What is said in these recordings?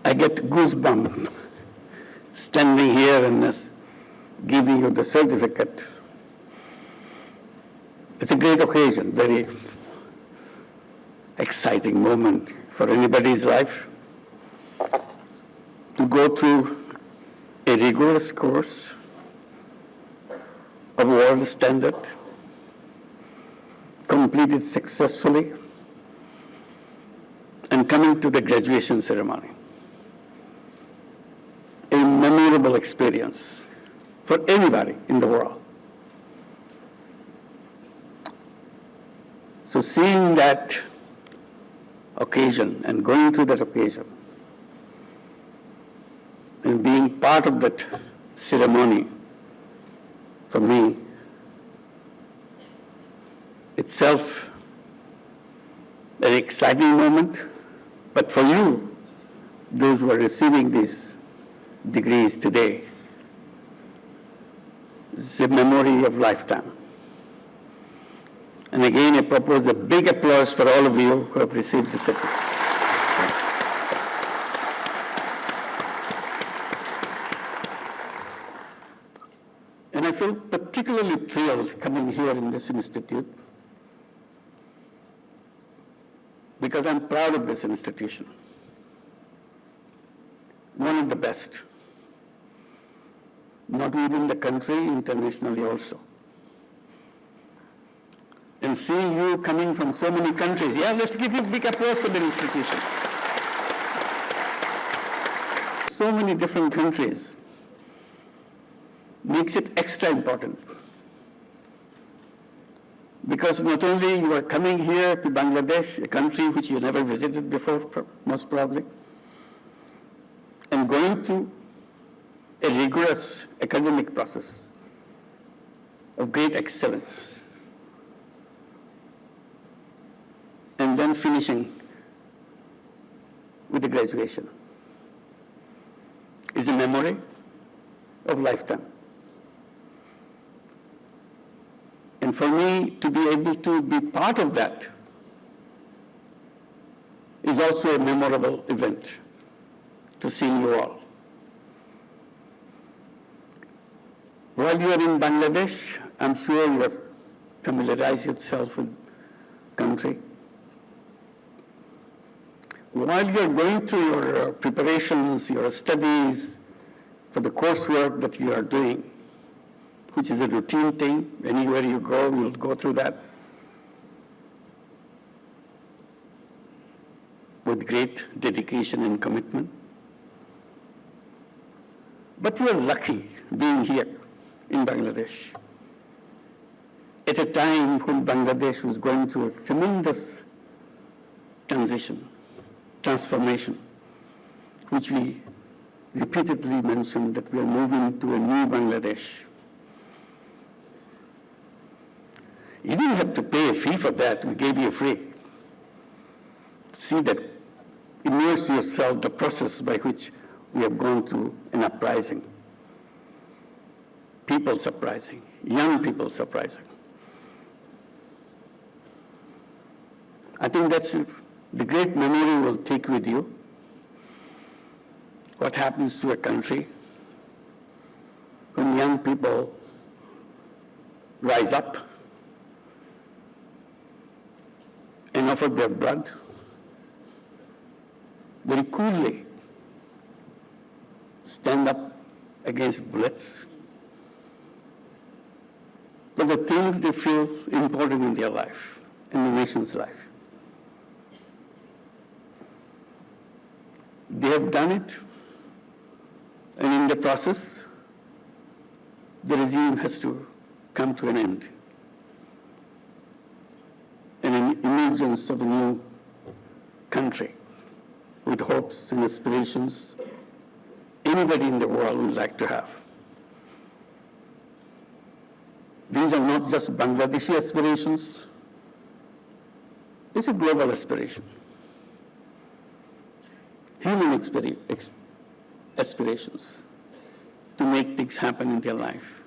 I get goosebumps standing here and giving you the certificate. It's a great occasion, very exciting moment for anybody's life to go through a rigorous course of world standard, complete it successfully, and coming to the graduation ceremony. A memorable experience for anybody in the world. So seeing that occasion and going through that occasion and being part of that ceremony, for me, itself an exciting moment, but for you, those who are receiving these degrees today, it's a memory of lifetime. And again, I propose a big applause for all of you who have received this certificate. And I feel particularly thrilled coming here in this institute because I'm proud of this institution. One of the best, not within the country, internationally also. And seeing you coming from so many countries, yeah, let's give you a big applause for the institution. So many different countries makes it extra important. Because not only you are coming here to Bangladesh, a country which you never visited before, most probably, and going through a rigorous academic process of great excellence, and then finishing with the graduation is a memory of lifetime. And for me to be able to be part of that is also a memorable event to see you all. While you are in Bangladesh, I'm sure you have familiarized yourself with the country. While you're going through your preparations, your studies for the coursework that you are doing, which is a routine thing, anywhere you go, you'll go through that with great dedication and commitment. But we are lucky being here in Bangladesh at a time when Bangladesh was going through a tremendous transformation, which we repeatedly mentioned that we are moving to a new Bangladesh. You didn't have to pay a fee for that, we gave you free. See that, immerse yourself the process by which we have gone through an uprising. People's uprising, young people's uprising. I think that's the great memory will take with you. What happens to a country when young people rise up and offer their blood very coolly, stand up against bullets for the things they feel important in their life, in the nation's life. They have done it, and in the process, the regime has to come to an end. And an emergence of a new country with hopes and aspirations anybody in the world would like to have. These are not just Bangladeshi aspirations, it's a global aspiration. Human aspirations to make things happen in their life.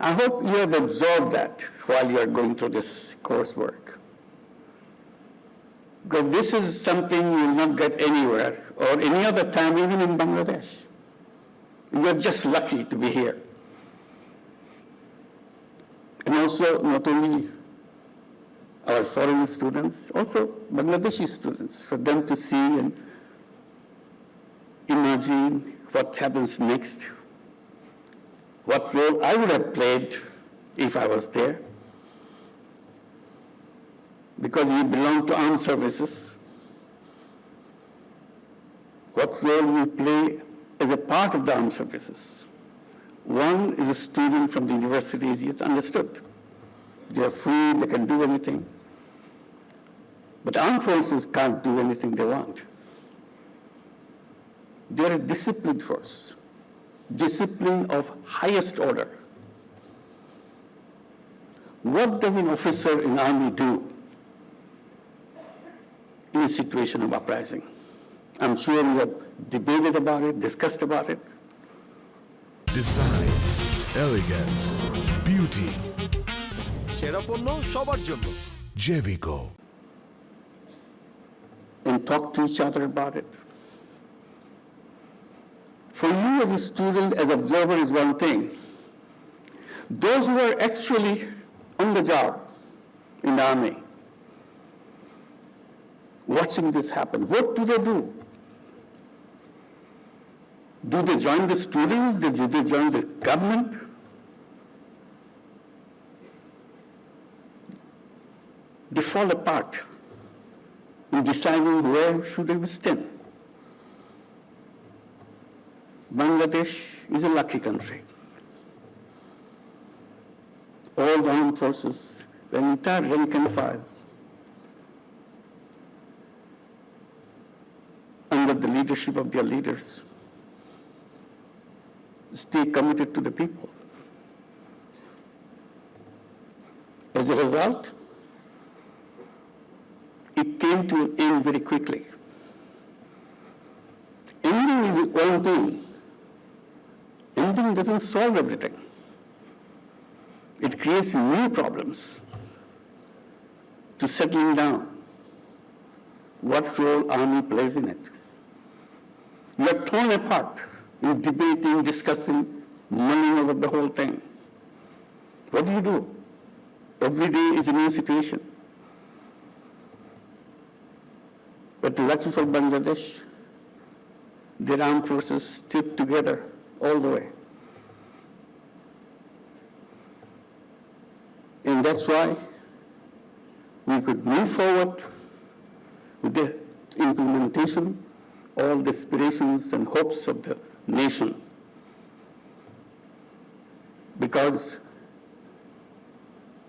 I hope you have absorbed that while you are going through this coursework. Because this is something you will not get anywhere or any other time, even in Bangladesh. We are just lucky to be here. And also, not only our foreign students, also Bangladeshi students, for them to see and imagine what happens next, what role I would have played if I was there. Because we belong to armed services, what role we play as a part of the armed services. One is a student from the university, it's understood. They are free, they can do anything. But armed forces can't do anything they want. They're a disciplined force, discipline of highest order. What does an officer in army do in a situation of uprising? I'm sure you have debated about it, discussed about it. Design, elegance, beauty. সেরা পণ্য সবার জন্য Jevico. And talk to each other about it. For you as a student, as observer is one thing. Those who are actually on the job in the army, watching this happen, what do they do? Do they join the students? Do they join the government? They fall apart in deciding where should they stand. Bangladesh is a lucky country. All the armed forces, the entire rank and file, under the leadership of their leaders, stay committed to the people. As a result, it came to an end very quickly. Ending is one thing. Ending doesn't solve everything. It creates new problems to settling down. What role army plays in it? You are torn apart in debating, discussing, mulling over the whole thing. What do? Every day is a new situation. But lucky for Bangladesh, their armed forces stood together all the way. And that's why we could move forward with the implementation, all the aspirations and hopes of the nation. Because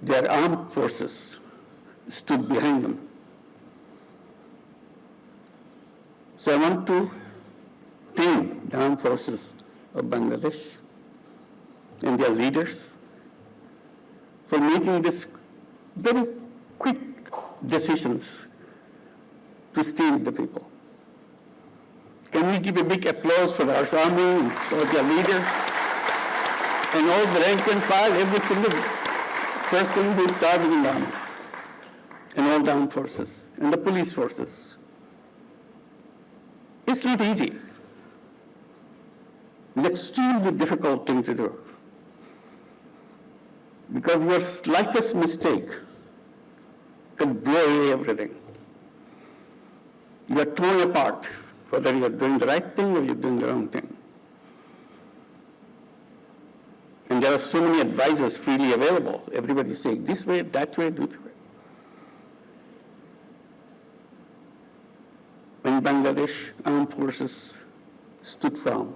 their armed forces stood behind them. So I want to thank the armed forces of Bangladesh and their leaders for making this very quick decisions to stay with the people. Can we give a big applause for our army and for their leaders and all the rank and file, every single person who is serving in the army and all the armed forces and the police forces. It's not easy. It's an extremely difficult thing to do. Because your slightest mistake can blow away everything. You are torn apart, whether you are doing the right thing or you're doing the wrong thing. And there are so many advisors freely available. Everybody is saying this way, that way, this way. When Bangladesh armed forces stood firm,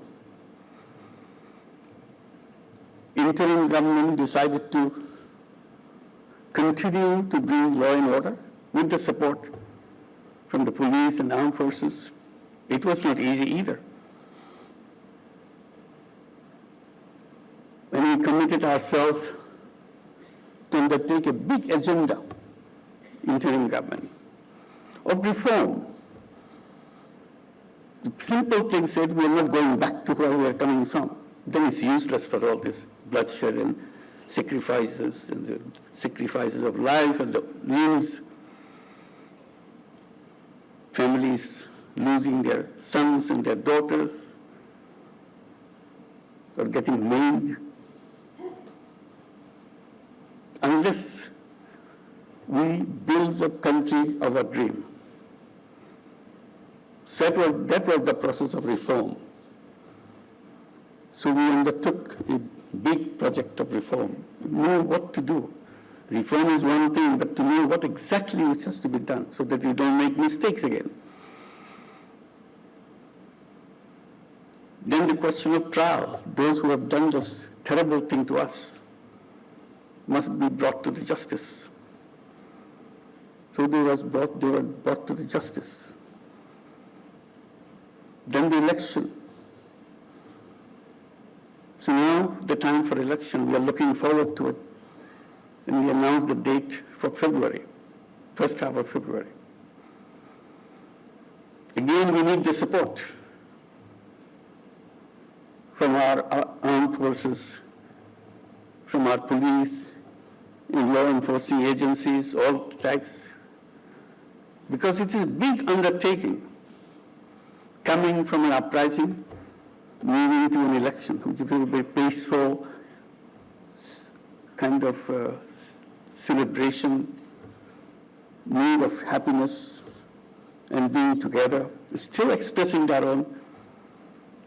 interim government decided to continue to bring law and order with the support from the police and armed forces. It was not easy either. When we committed ourselves to undertake a big agenda, interim government, of reform, the simple thing said we are not going back to where we are coming from. Then it's useless for all this bloodshed and the sacrifices of life and the limbs. families losing their sons and their daughters, or getting maimed. Unless we build the country of our dream. So that was the process of reform. So we undertook a big project of reform. Know what to do. Reform is one thing, but to know what exactly has to be done so that we don't make mistakes again. Then the question of trial. Those who have done this terrible thing to us must be brought to the justice. So they were brought to the justice. Then the election. So now the time for election, we are looking forward to it. And we announced the date for February, first half of February. Again, we need the support from our armed forces, from our police, in law enforcing agencies, all types. Because it is a big undertaking coming from an uprising, moving to an election, which will be peaceful, kind of celebration, mood of happiness and being together, still expressing their own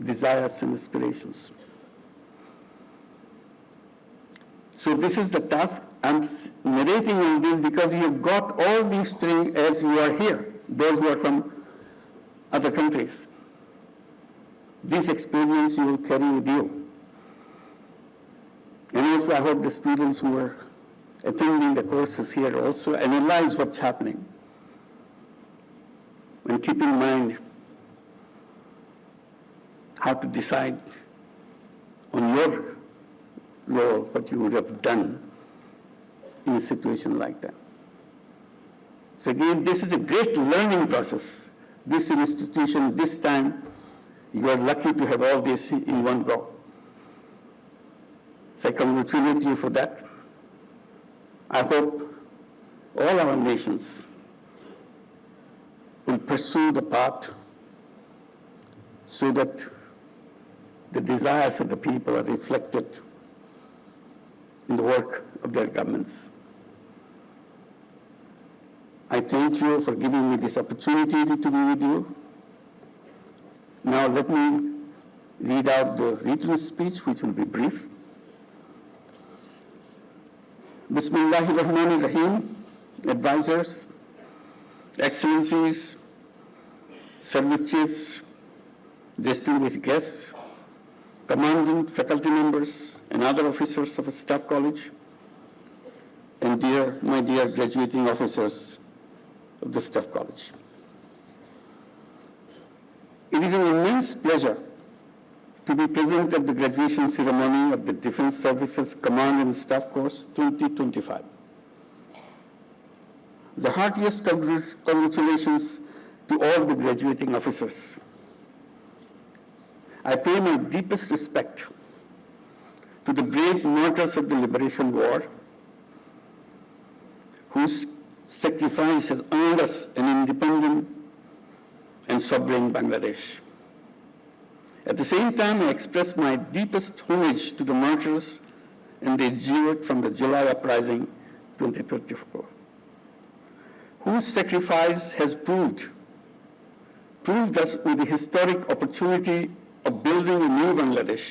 desires and aspirations. So this is the task. I'm narrating on this because you have got all these things as you are here, those who are from other countries. This experience you will carry with you. And also I hope the students who are attending the courses here also analyze what's happening. And keep in mind how to decide on your role, what you would have done in a situation like that. So again, this is a great learning process. This institution, this time, you are lucky to have all this in one go. So I congratulate you for that. I hope all our nations will pursue the path so that the desires of the people are reflected in the work of their governments. I thank you for giving me this opportunity to be with you. Now let me read out the written speech, which will be brief. Bismillahirrahmanirrahim, advisors, excellencies, service chiefs, distinguished guests, commandant, faculty members, and other officers of a staff college, and my dear graduating officers of the staff college. It is an immense pleasure to be present at the graduation ceremony of the Defense Services Command and Staff Course 2025. The heartiest congratulations to all the graduating officers. I pay my deepest respect to the brave martyrs of the Liberation War, whose sacrifice has earned us an independent and sovereign Bangladesh. At the same time, I express my deepest homage to the martyrs and the exiled from the July uprising 2024, whose sacrifice has proved us with the historic opportunity of building a new Bangladesh,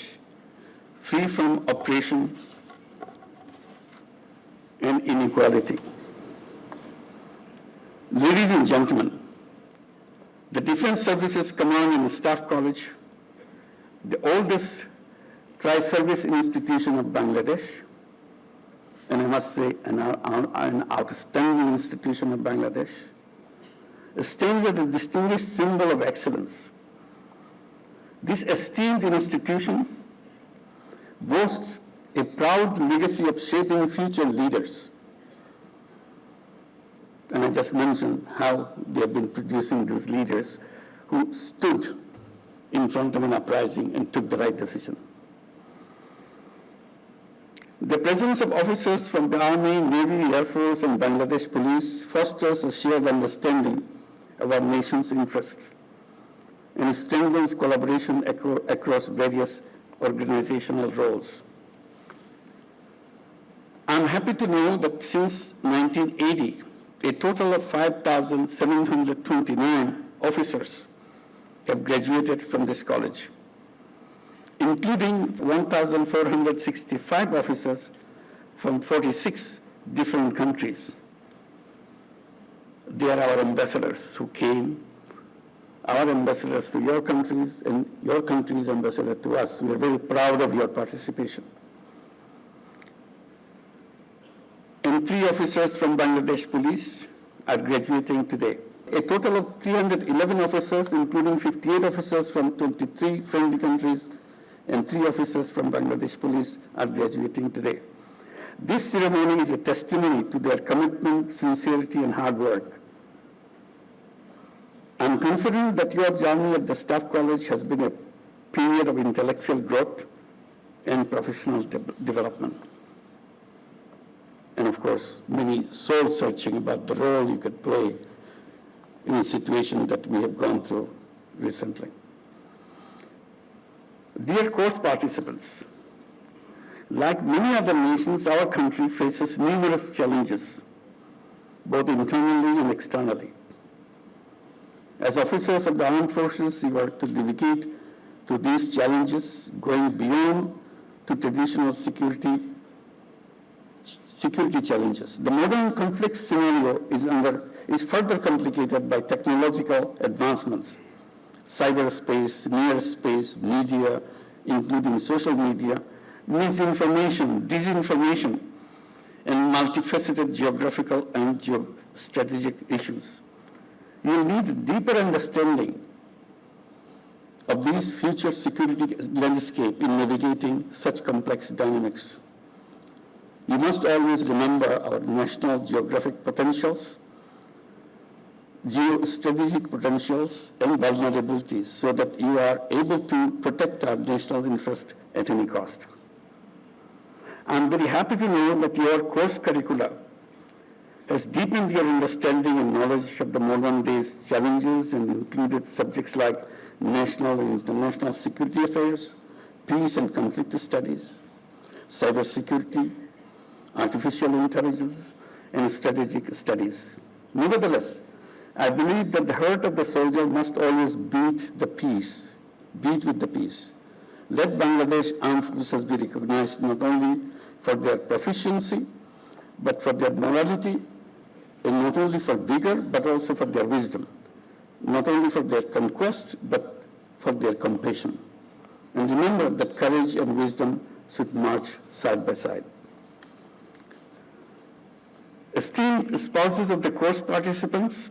free from oppression and inequality. Ladies and gentlemen, the Defense Services Command and Staff College, the oldest tri-service institution of Bangladesh, and I must say an outstanding institution of Bangladesh, stands as a distinguished symbol of excellence. This esteemed institution boasts a proud legacy of shaping future leaders. And I just mentioned how they have been producing those leaders who stood in front of an uprising and took the right decision. The presence of officers from the Army, Navy, Air Force, and Bangladesh Police fosters a shared understanding our nation's interests and strengthens collaboration across various organizational roles. I'm happy to know that since 1980, a total of 5,729 officers have graduated from this college, including 1,465 officers from 46 different countries. They are our ambassadors who came, our ambassadors to your countries and your country's ambassador to us. We are very proud of your participation. And 3 officers from Bangladesh Police are graduating today. A total of 311 officers, including 58 officers from 23 friendly countries and 3 officers from Bangladesh Police are graduating today. This ceremony is a testimony to their commitment, sincerity, and hard work. I'm confident that your journey at the Staff College has been a period of intellectual growth and professional development. And of course, many soul-searching about the role you could play in a situation that we have gone through recently. Dear course participants, like many other nations, our country faces numerous challenges, both internally and externally. As officers of the armed forces, you are to navigate through these challenges, going beyond to traditional security challenges. The modern conflict scenario is further complicated by technological advancements, cyberspace, near space, media, including social media, misinformation, disinformation, and multifaceted geographical and geostrategic issues. You need a deeper understanding of these future security landscape in navigating such complex dynamics. You must always remember our national geographic potentials, geostrategic potentials, and vulnerabilities so that you are able to protect our national interest at any cost. I'm very happy to know that your course curricula has deepened your understanding and knowledge of the modern day's challenges and included subjects like national and international security affairs, peace and conflict studies, cybersecurity, artificial intelligence, and strategic studies. Nevertheless, I believe that the heart of the soldier must always beat with the peace. Let Bangladesh Armed Forces be recognized not only for their proficiency, but for their morality, and not only for vigor, but also for their wisdom. Not only for their conquest, but for their compassion. And remember that courage and wisdom should march side by side. Esteemed spouses of the course participants,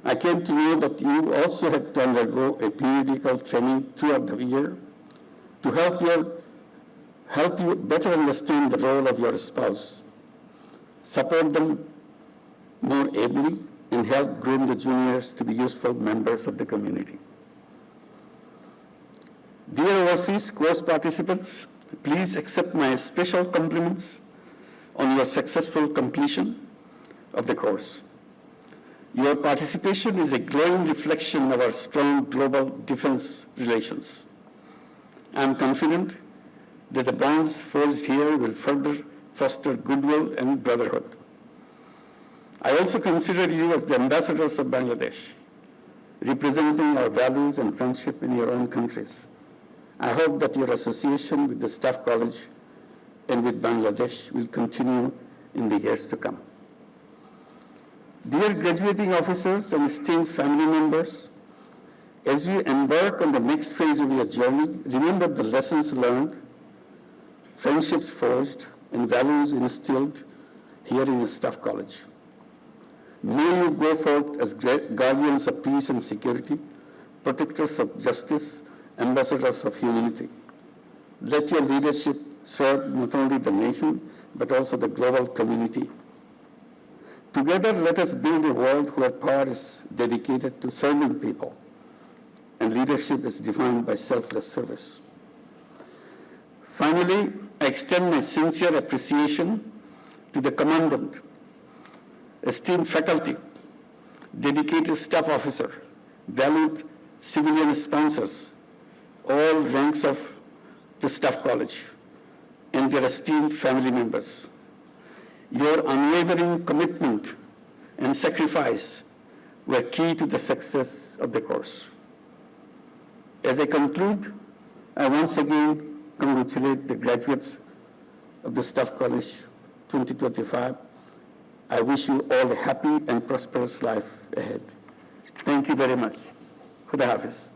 I came to know that you also had to undergo a periodical training throughout the year to help you better understand the role of your spouse, support them more ably, and help groom the juniors to be useful members of the community. Dear overseas course participants, please accept my special compliments on your successful completion of the course. Your participation is a glowing reflection of our strong global defense relations. I am confident that the bonds forged here will further foster goodwill and brotherhood. I also consider you as the ambassadors of Bangladesh, representing our values and friendship in your own countries. I hope that your association with the Staff College and with Bangladesh will continue in the years to come. Dear graduating officers and esteemed family members, as you embark on the next phase of your journey, remember the lessons learned, friendships forged, and values instilled here in the Staff College. May you go forth as guardians of peace and security, protectors of justice, ambassadors of humanity. Let your leadership serve not only the nation, but also the global community. Together, let us build a world where power is dedicated to serving people, and leadership is defined by selfless service. Finally, I extend my sincere appreciation to the Commandant, esteemed faculty, dedicated staff officer, valued civilian sponsors, all ranks of the Staff College, and their esteemed family members. Your unwavering commitment and sacrifice were key to the success of the course. As I conclude, I once again congratulate the graduates of the Staff College 2025. I wish you all a happy and prosperous life ahead. Thank you very much. Khuda Hafiz.